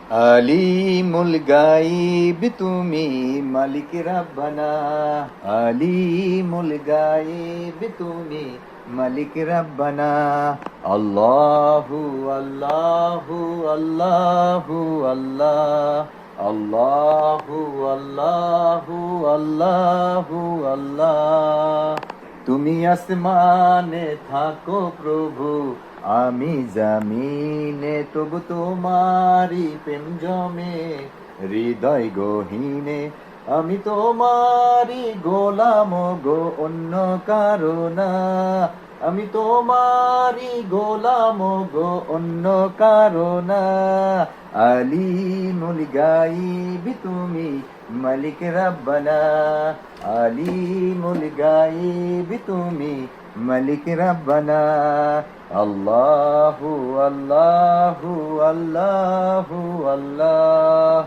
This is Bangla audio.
আলিমুল গাইব তুমি মালিক রাব্বানা, আলিমুল গাইব তুমি মালিক রাব্বানা। আল্লাহু আল্লাহু আল্লাহু আল্লাহ, আল্লাহু আল্লাহু আল্লাহু আল্লাহ। তুমি আসমানে থাকো প্রভু, আমি জামিনে, তবু তোমারি প্রেম জমে হৃদয় গহীনে। আমি তোমারি গোলাম গো, অন্য কারো না। আমি তোমারি গোলাম গো, অন্য কারো না। আলিমুল গাইব তুমি মালিক রাব্বানা, আলিমুল গাইব তুমি মালিক রাব্বানা। আল্লাহু আল্লাহু আল্লাহু আল্লাহ।